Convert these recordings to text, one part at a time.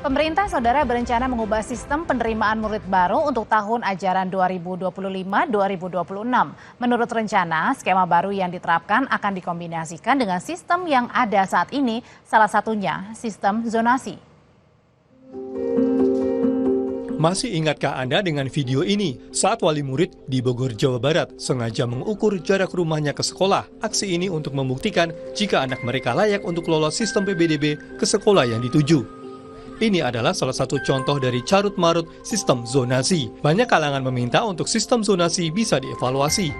Pemerintah saudara berencana mengubah sistem penerimaan murid baru untuk tahun ajaran 2025-2026. Menurut rencana, skema baru yang diterapkan akan dikombinasikan dengan sistem yang ada saat ini, salah satunya sistem zonasi. Masih ingatkah Anda dengan video ini? Saat wali murid di Bogor, Jawa Barat sengaja mengukur jarak rumahnya ke sekolah. Aksi ini untuk membuktikan jika anak mereka layak untuk lolos sistem PPDB ke sekolah yang dituju. Ini adalah salah satu contoh dari carut-marut sistem zonasi. Banyak kalangan meminta untuk sistem zonasi bisa dievaluasi.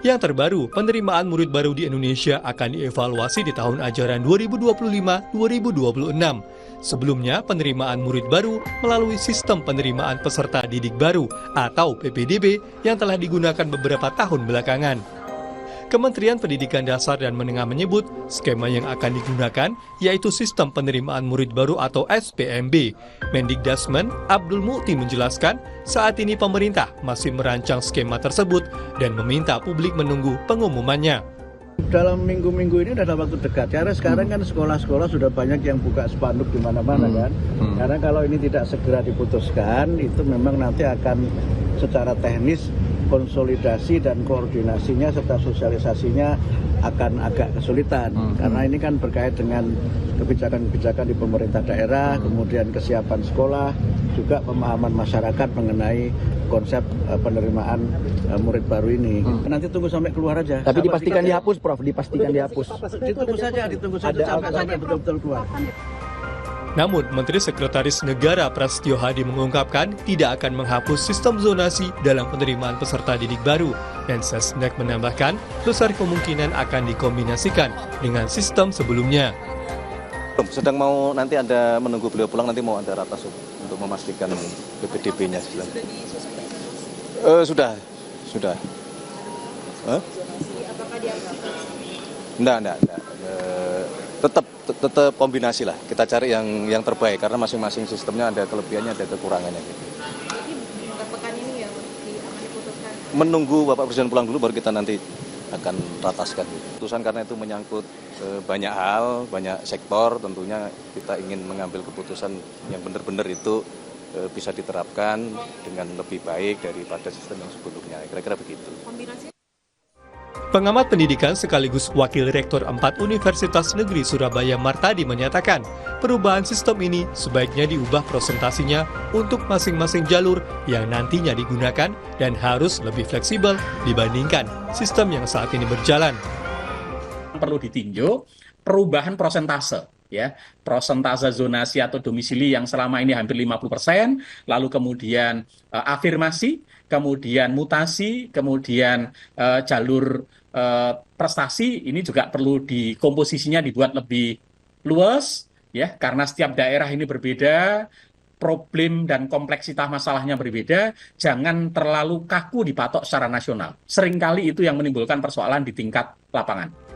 Yang terbaru, penerimaan murid baru di Indonesia akan dievaluasi di tahun ajaran 2025-2026. Sebelumnya, penerimaan murid baru melalui sistem penerimaan peserta didik baru atau PPDB yang telah digunakan beberapa tahun belakangan. Kementerian Pendidikan Dasar dan Menengah menyebut skema yang akan digunakan yaitu sistem penerimaan murid baru atau SPMB. Mendikdasmen Abdul Mukti menjelaskan saat ini pemerintah masih merancang skema tersebut dan meminta publik menunggu pengumumannya. Dalam minggu-minggu ini sudah ada waktu dekat. Karena sekarang kan sekolah-sekolah sudah banyak yang buka spanduk di mana-mana kan. Karena kalau ini tidak segera diputuskan, itu memang nanti akan secara teknis konsolidasi dan koordinasinya serta sosialisasinya akan agak kesulitan. Karena ini kan berkait dengan kebijakan-kebijakan di pemerintah daerah, kemudian kesiapan sekolah, juga pemahaman masyarakat mengenai konsep penerimaan murid baru ini. Nanti tunggu sampai keluar aja. Tapi dipastikan dihapus, Prof. Dipastikan dihapus. Ditunggu saja sampai betul-betul keluar. Namun, Menteri Sekretaris Negara Prasetyo Hadi mengungkapkan tidak akan menghapus sistem zonasi dalam penerimaan peserta didik baru. Mensesnek menambahkan, besar kemungkinan akan dikombinasikan dengan sistem sebelumnya. Sedang mau nanti ada menunggu beliau pulang, nanti mau ada ratas untuk memastikan PPDB-nya. Sudah. Enggak. Tetap kombinasi lah. Kita cari yang terbaik karena masing-masing sistemnya ada kelebihannya, ada kekurangannya. Gitu. Pekan ini ya diputuskan. Menunggu Bapak Presiden pulang dulu baru kita nanti akan rataskan. Keputusan karena itu menyangkut banyak hal, banyak sektor. Tentunya kita ingin mengambil keputusan yang benar-benar itu bisa diterapkan dengan lebih baik daripada sistem yang sebelumnya. Kira-kira begitu. Pengamat pendidikan sekaligus Wakil Rektor 4 Universitas Negeri Surabaya Martadi menyatakan, perubahan sistem ini sebaiknya diubah presentasinya untuk masing-masing jalur yang nantinya digunakan dan harus lebih fleksibel dibandingkan sistem yang saat ini berjalan. Perlu ditinjau perubahan prosentase. Ya, prosentase zonasi atau domisili yang selama ini hampir 50%, lalu kemudian afirmasi, kemudian mutasi, kemudian jalur prestasi ini juga perlu komposisinya dibuat lebih luas, ya, karena setiap daerah ini berbeda, problem dan kompleksitas masalahnya berbeda, jangan terlalu kaku dipatok secara nasional. Seringkali itu yang menimbulkan persoalan di tingkat lapangan.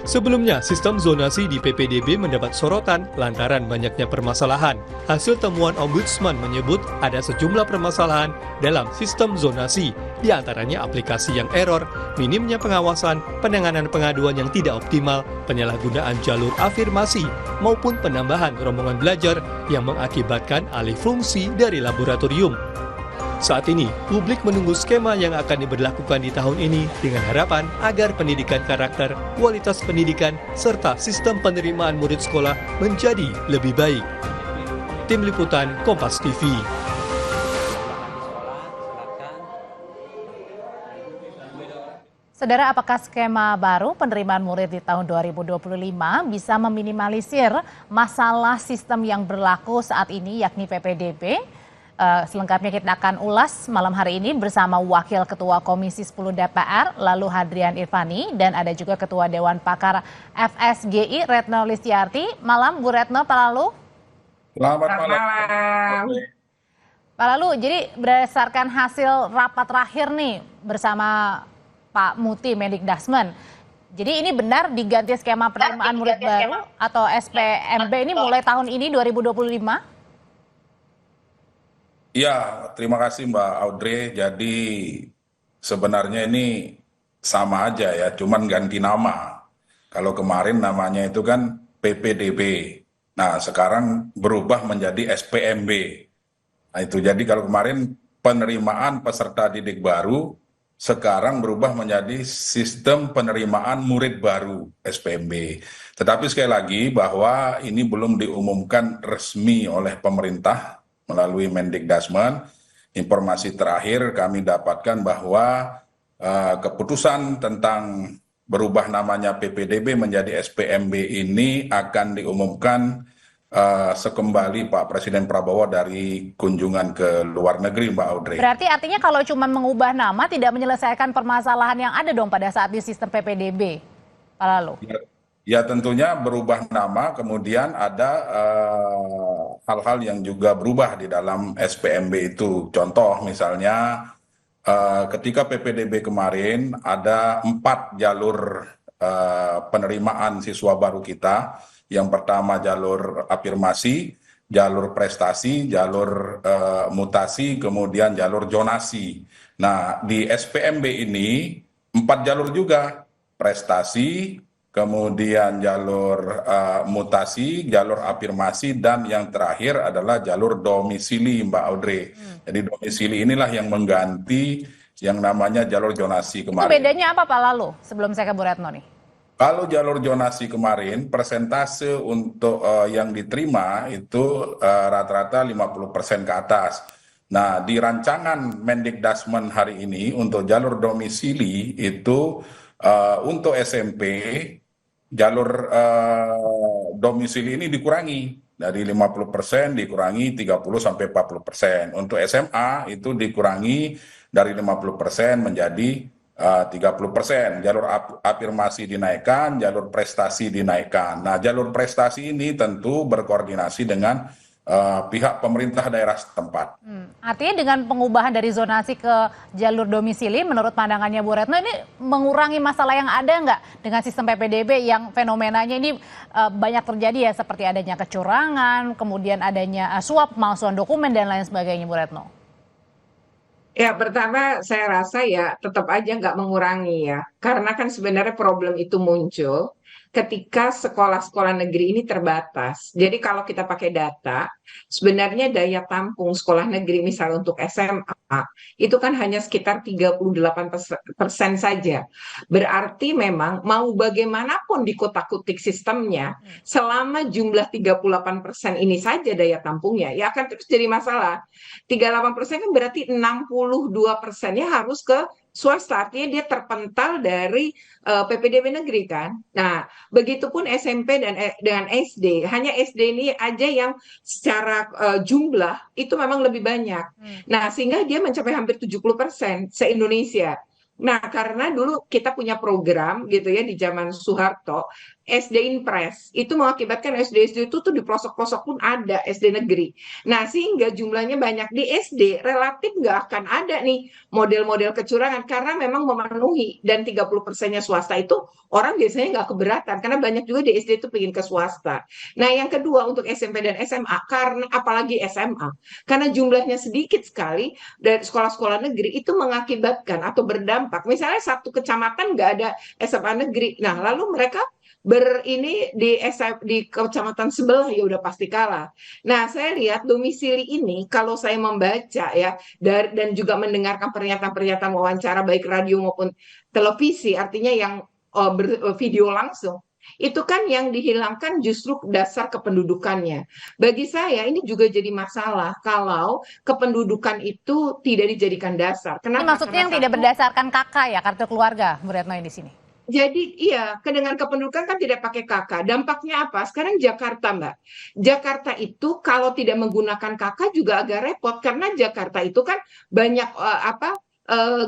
Sebelumnya, sistem zonasi di PPDB mendapat sorotan lantaran banyaknya permasalahan. Hasil temuan Ombudsman menyebut ada sejumlah permasalahan dalam sistem zonasi, di antaranya aplikasi yang error, minimnya pengawasan, penanganan pengaduan yang tidak optimal, penyalahgunaan jalur afirmasi, maupun penambahan rombongan belajar yang mengakibatkan alih fungsi dari laboratorium. Saat ini, publik menunggu skema yang akan diberlakukan di tahun ini dengan harapan agar pendidikan karakter, kualitas pendidikan, serta sistem penerimaan murid sekolah menjadi lebih baik. Tim Liputan Kompas TV. Saudara, apakah skema baru penerimaan murid di tahun 2025 bisa meminimalisir masalah sistem yang berlaku saat ini yakni PPDB? Selengkapnya kita akan ulas malam hari ini bersama Wakil Ketua Komisi 10 DPR, lalu Hadrian Irvani, dan ada juga Ketua Dewan Pakar FSGI, Retno Listiarti. Malam, Bu Retno, Pak Lalu. Selamat malam. Pak Lalu, jadi berdasarkan hasil rapat terakhir nih bersama Pak Muti, Mendikdasmen, jadi ini benar diganti skema penerimaan murid baru atau SPMB ini mulai tahun ini 2025? Ya, terima kasih Mbak Audrey. Jadi sebenarnya ini sama aja ya, cuman ganti nama. Kalau kemarin namanya itu kan PPDB. Nah, sekarang berubah menjadi SPMB. Nah, itu jadi kalau kemarin penerimaan peserta didik baru, sekarang berubah menjadi sistem penerimaan murid baru SPMB. Tetapi sekali lagi bahwa ini belum diumumkan resmi oleh pemerintah melalui Mendikbudrismen. Informasi terakhir kami dapatkan bahwa keputusan tentang berubah namanya PPDB menjadi SPMB ini akan diumumkan sekembali Pak Presiden Prabowo dari kunjungan ke luar negeri, Mbak Audrey. Berarti artinya kalau cuma mengubah nama tidak menyelesaikan permasalahan yang ada dong pada saat di sistem PPDB, Pak Lalu? Ya tentunya berubah nama, kemudian ada hal-hal yang juga berubah di dalam SPMB itu. Contoh misalnya ketika PPDB kemarin ada 4 jalur penerimaan siswa baru kita. Yang pertama jalur afirmasi, jalur prestasi, jalur mutasi, kemudian jalur zonasi. Nah, di SPMB ini 4 jalur juga, prestasi, kemudian jalur mutasi, jalur afirmasi, dan yang terakhir adalah jalur domisili, Mbak Audrey. Jadi domisili inilah yang mengganti yang namanya jalur zonasi kemarin. Itu bedanya apa Pak Lalu? Sebelum saya ke Bu Retno nih. Kalau jalur zonasi kemarin, persentase untuk yang diterima itu rata-rata 50% ke atas. Nah, di rancangan Mendikbudrismen hari ini untuk jalur domisili itu untuk SMP, jalur domisili ini dikurangi. Dari 50% dikurangi 30-40%. Untuk SMA itu dikurangi dari 50% menjadi 30%. Jalur afirmasi dinaikkan, jalur prestasi dinaikkan. Nah, jalur prestasi ini tentu berkoordinasi dengan pihak pemerintah daerah setempat. Artinya dengan pengubahan dari zonasi ke jalur domisili, menurut pandangannya Bu Retno, ini mengurangi masalah yang ada nggak dengan sistem PPDB yang fenomenanya ini banyak terjadi ya, seperti adanya kecurangan, kemudian adanya suap, pemalsuan dokumen, dan lain sebagainya, Bu Retno? Ya, pertama saya rasa ya tetap aja nggak mengurangi ya. Karena kan sebenarnya problem itu muncul ketika sekolah-sekolah negeri ini terbatas. Jadi kalau kita pakai data, sebenarnya daya tampung sekolah negeri misal untuk SMA, itu kan hanya sekitar 38% saja. Berarti memang mau bagaimanapun dikotak-kutik sistemnya, selama jumlah 38% ini saja daya tampungnya, ya akan terus jadi masalah. 38% kan berarti 62%-nya harus ke swasta, artinya dia terpental dari PPDB negeri kan. Nah, begitupun SMP dan dengan SD, hanya SD ini aja yang secara jumlah itu memang lebih banyak. Nah, sehingga dia mencapai hampir 70% se-Indonesia. Nah, karena dulu kita punya program gitu ya di zaman Soeharto, SD Impres, itu mengakibatkan SD-SD itu tuh di pelosok-pelosok pun ada SD negeri. Nah, sehingga jumlahnya banyak di SD, relatif nggak akan ada nih model-model kecurangan, karena memang memenuhi, dan 30%-nya swasta itu orang biasanya nggak keberatan, karena banyak juga di SD itu pengen ke swasta. Nah, yang kedua untuk SMP dan SMA, karena apalagi SMA, karena jumlahnya sedikit sekali, dari sekolah-sekolah negeri itu mengakibatkan atau berdampak, misalnya satu kecamatan nggak ada SMA negeri, nah lalu mereka ini di kecamatan sebelah ya udah pasti kalah. Nah, saya lihat domisili ini kalau saya membaca ya dan juga mendengarkan pernyataan-pernyataan wawancara baik radio maupun televisi, artinya yang video langsung, itu kan yang dihilangkan justru dasar kependudukannya. Bagi saya ini juga jadi masalah kalau kependudukan itu tidak dijadikan dasar. Ini maksudnya yang tidak berdasarkan KK ya, kartu keluarga, Bu Retno di sini. Jadi iya, dengan kependudukan kan tidak pakai KK. Dampaknya apa? Sekarang Jakarta, Mbak. Jakarta itu kalau tidak menggunakan KK juga agak repot, karena Jakarta itu kan banyak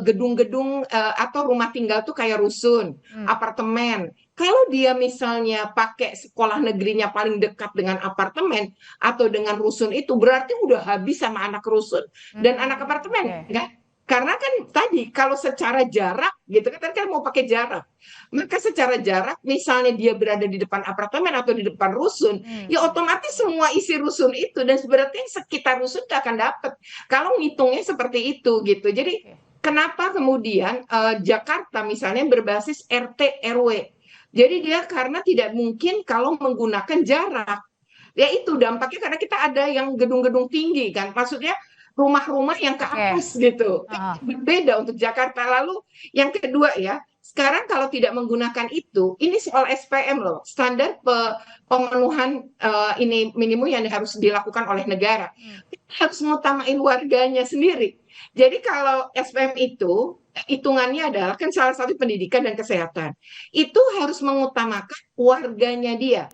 gedung-gedung atau rumah tinggal tuh kayak rusun, apartemen. Kalau dia misalnya pakai sekolah negerinya paling dekat dengan apartemen atau dengan rusun itu, berarti udah habis sama anak rusun dan anak apartemen, kan? Karena kan tadi kalau secara jarak gitu kan mau pakai jarak, maka secara jarak misalnya dia berada di depan apartemen atau di depan rusun, ya otomatis semua isi rusun itu dan berarti sekitar rusun tidak akan dapat kalau ngitungnya seperti itu gitu. Jadi kenapa kemudian Jakarta misalnya berbasis RT RW, jadi dia karena tidak mungkin kalau menggunakan jarak. Ya itu dampaknya karena kita ada yang gedung-gedung tinggi kan, maksudnya rumah-rumah yang ke Oke. atas gitu. Heeh. Berbeda untuk Jakarta. Lalu yang kedua ya, sekarang kalau tidak menggunakan itu, ini soal SPM loh, standar pemenuhan ini minimum yang harus dilakukan oleh negara. Kita harus mengutamain warganya sendiri. Jadi kalau SPM itu hitungannya adalah kan salah satu pendidikan dan kesehatan. Itu harus mengutamakan warganya dia.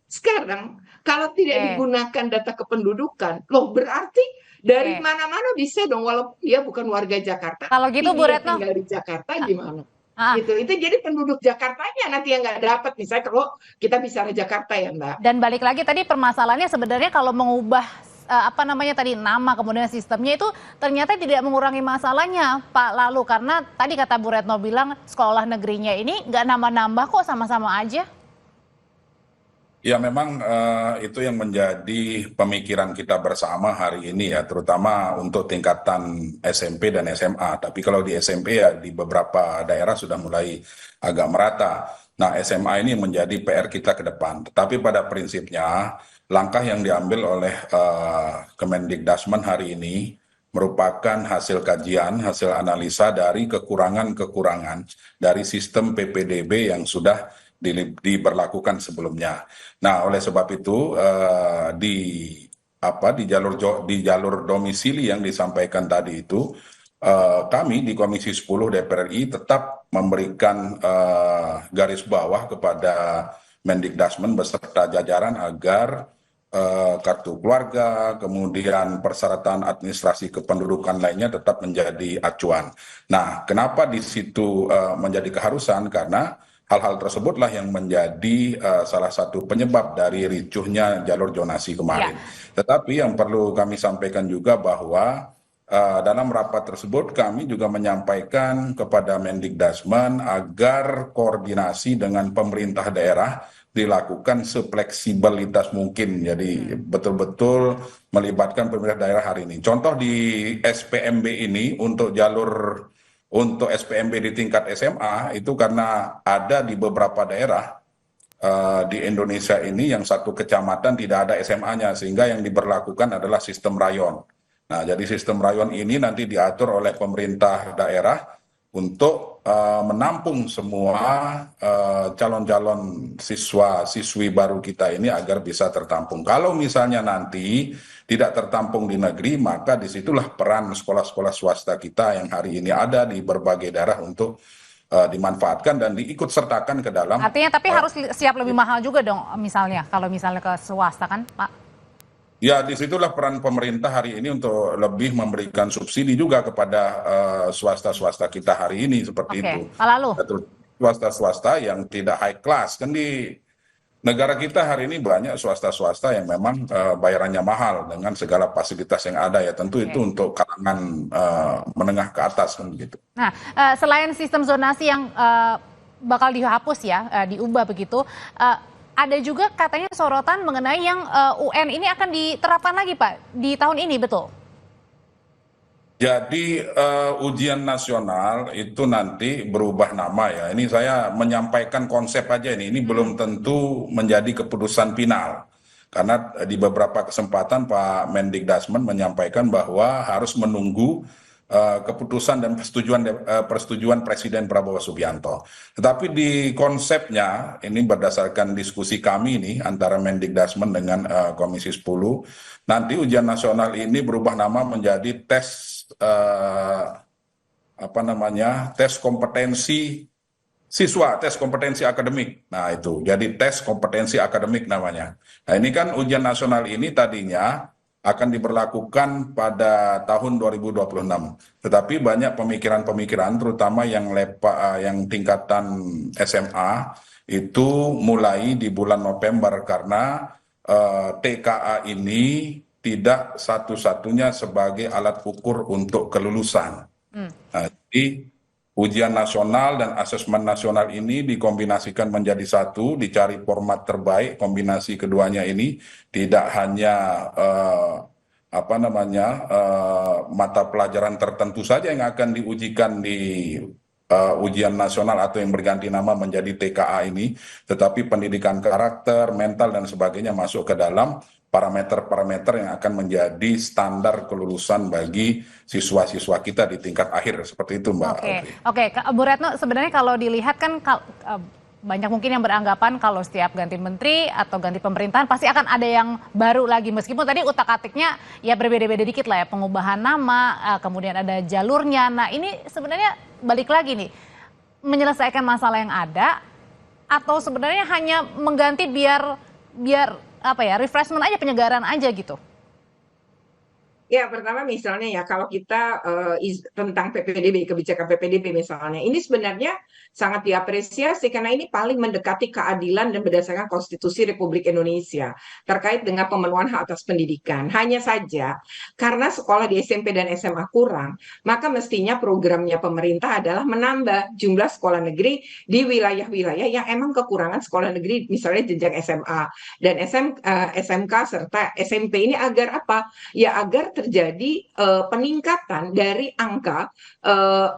Sekarang kalau tidak Oke. digunakan data kependudukan, loh berarti dari Oke. mana-mana bisa dong walaupun dia bukan warga Jakarta, Kalau gitu tapi Bu dia Retno, tinggal di Jakarta gimana? ah, Gitu. Itu jadi penduduk Jakartanya nanti yang nggak dapat. Misalnya kalau kita bicara Jakarta ya Mbak. dan balik lagi tadi permasalahannya sebenarnya kalau mengubah apa namanya tadi nama kemudian sistemnya itu ternyata tidak mengurangi masalahnya Pak Lalu, karena tadi kata Bu Retno bilang sekolah negerinya ini nggak nambah-nambah kok, sama-sama aja. Ya memang itu yang menjadi pemikiran kita bersama hari ini ya, terutama untuk tingkatan SMP dan SMA. Tapi kalau di SMP ya di beberapa daerah sudah mulai agak merata. Nah SMA ini menjadi PR kita ke depan. Tetapi pada prinsipnya langkah yang diambil oleh Kemendikbudrismen hari ini merupakan hasil kajian, hasil analisa dari kekurangan-kekurangan dari sistem PPDB yang sudah diberlakukan sebelumnya. Nah, oleh sebab itu di jalur domisili yang disampaikan tadi itu kami di Komisi 10 DPR RI tetap memberikan garis bawah kepada Mendikbudrismen beserta jajaran agar kartu keluarga, kemudian persyaratan administrasi kependudukan lainnya tetap menjadi acuan. Nah, kenapa di situ menjadi keharusan? Karena hal-hal tersebutlah yang menjadi salah satu penyebab dari ricuhnya jalur zonasi kemarin. Tetapi yang perlu kami sampaikan juga bahwa dalam rapat tersebut kami juga menyampaikan kepada Mendikbudrismen agar koordinasi dengan pemerintah daerah dilakukan sefleksibilitas mungkin. Jadi betul-betul melibatkan pemerintah daerah hari ini. Contoh di SPMB ini untuk SPMB di tingkat SMA itu karena ada di beberapa daerah di Indonesia ini yang satu kecamatan tidak ada SMA-nya, sehingga yang diberlakukan adalah sistem rayon. Nah, jadi sistem rayon ini nanti diatur oleh pemerintah daerah untuk menampung semua calon-calon siswa-siswi baru kita ini agar bisa tertampung. Kalau misalnya nanti tidak tertampung di negeri, maka disitulah peran sekolah-sekolah swasta kita yang hari ini ada di berbagai daerah untuk dimanfaatkan dan diikut sertakan ke dalam. Artinya tapi harus siap lebih mahal juga dong misalnya, kalau misalnya ke swasta kan Pak? Ya, disitulah peran pemerintah hari ini untuk lebih memberikan subsidi juga kepada swasta-swasta kita hari ini seperti itu. Pak Lalu. Swasta-swasta yang tidak high class. Kan di negara kita hari ini banyak swasta-swasta yang memang bayarannya mahal dengan segala fasilitas yang ada ya. Tentu itu untuk kalangan menengah ke atas kan begitu. Nah, selain sistem zonasi yang bakal dihapus ya, diubah begitu, ada juga katanya sorotan mengenai yang UN ini akan diterapkan lagi Pak di tahun ini, betul? Jadi ujian nasional itu nanti berubah nama ya. Ini saya menyampaikan konsep aja ini belum tentu menjadi keputusan final. Karena di beberapa kesempatan Pak Mendikbudrismen menyampaikan bahwa harus menunggu keputusan dan persetujuan Presiden Prabowo Subianto. Tetapi di konsepnya, ini berdasarkan diskusi kami ini antara Mendikbudrismen dengan Komisi 10, nanti ujian nasional ini berubah nama menjadi tes tes kompetensi siswa, tes kompetensi akademik. Nah itu, jadi tes kompetensi akademik namanya. Nah ini kan ujian nasional ini tadinya akan diberlakukan pada tahun 2026. Tetapi banyak pemikiran-pemikiran, terutama yang tingkatan SMA, itu mulai di bulan November karena TKA ini tidak satu-satunya sebagai alat ukur untuk kelulusan. Nah, jadi ujian nasional dan asesmen nasional ini dikombinasikan menjadi satu, dicari format terbaik, kombinasi keduanya ini tidak hanya mata pelajaran tertentu saja yang akan diujikan di ujian nasional atau yang berganti nama menjadi TKA ini, tetapi pendidikan karakter, mental dan sebagainya masuk ke dalam parameter-parameter yang akan menjadi standar kelulusan bagi siswa-siswa kita di tingkat akhir, seperti itu Mbak Audrey. Oke, Bu Retno, sebenarnya kalau dilihat kan banyak mungkin yang beranggapan kalau setiap ganti menteri atau ganti pemerintahan pasti akan ada yang baru lagi, meskipun tadi utak-atiknya ya berbeda-beda dikit lah ya, pengubahan nama, kemudian ada jalurnya. Nah ini sebenarnya balik lagi nih, menyelesaikan masalah yang ada atau sebenarnya hanya mengganti biar apa ya, refreshment aja, penyegaran aja gitu? Ya, pertama misalnya ya kalau kita tentang PPDB, kebijakan PPDB misalnya, ini sebenarnya sangat diapresiasi karena ini paling mendekati keadilan dan berdasarkan Konstitusi Republik Indonesia terkait dengan pemenuhan hak atas pendidikan. Hanya saja karena sekolah di SMP dan SMA kurang, maka mestinya programnya pemerintah adalah menambah jumlah sekolah negeri di wilayah-wilayah yang emang kekurangan sekolah negeri, misalnya jenjang SMA dan SMK serta SMP ini agar apa? Ya agar terjadi peningkatan dari angka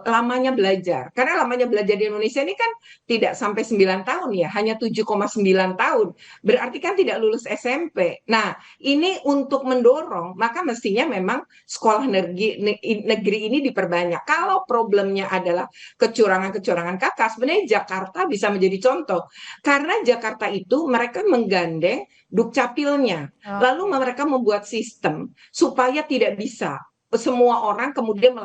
lamanya belajar. Karena lamanya belajar di Indonesia ini kan tidak sampai 9 tahun ya, hanya 7,9 tahun. Berarti kan tidak lulus SMP. Nah, ini untuk mendorong, maka mestinya memang sekolah negeri ini diperbanyak. Kalau problemnya adalah kecurangan-kecurangan kakak, sebenarnya Jakarta bisa menjadi contoh. Karena Jakarta itu mereka menggandeng Dukcapilnya. Lalu mereka membuat sistem supaya tidak bisa semua orang kemudian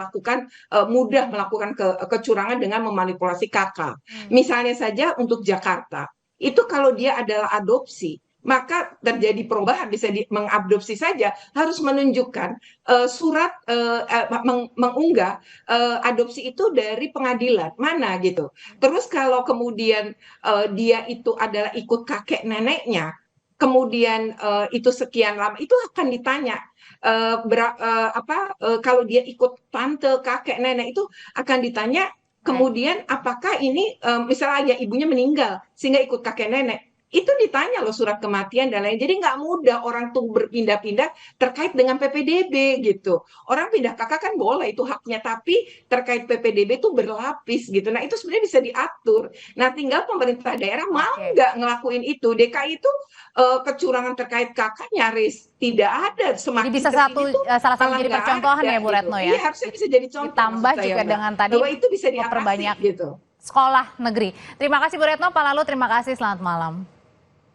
mudah melakukan kecurangan dengan memanipulasi kakak. Misalnya saja untuk Jakarta, itu kalau dia adalah adopsi, maka terjadi perubahan, bisa mengadopsi saja, harus menunjukkan surat mengunggah adopsi itu dari pengadilan mana gitu. Terus kalau kemudian dia itu adalah ikut kakek neneknya, kemudian itu sekian lama, itu akan ditanya kalau dia ikut tante, kakek, nenek, itu akan ditanya kemudian apakah ini misalnya ibunya meninggal sehingga ikut kakek nenek. Itu ditanya loh surat kematian dan lain. Jadi nggak mudah orang tuh berpindah-pindah terkait dengan PPDB gitu. Orang pindah kakak kan boleh, itu haknya. Tapi terkait PPDB itu berlapis gitu. Nah itu sebenarnya bisa diatur. Nah tinggal pemerintah daerah mau nggak ngelakuin itu. DKI itu kecurangan terkait kakak nyaris tidak ada. Semakin jadi bisa salah satu jadi percontohan ya Bu Retno ya. Iya harusnya bisa jadi contoh. Ditambah juga dengan tadi bahwa itu bisa memperbanyak gitu. Sekolah negeri. Terima kasih Bu Retno, Pak Lalu terima kasih, selamat malam.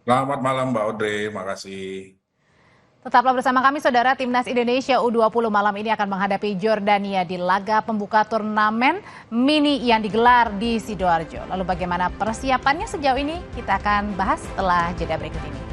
Selamat malam Mbak Audrey, makasih. Tetaplah bersama kami saudara, Timnas Indonesia U20 malam ini akan menghadapi Jordania di laga pembuka turnamen mini yang digelar di Sidoarjo. Lalu bagaimana persiapannya sejauh ini? Kita akan bahas setelah jeda berikut ini.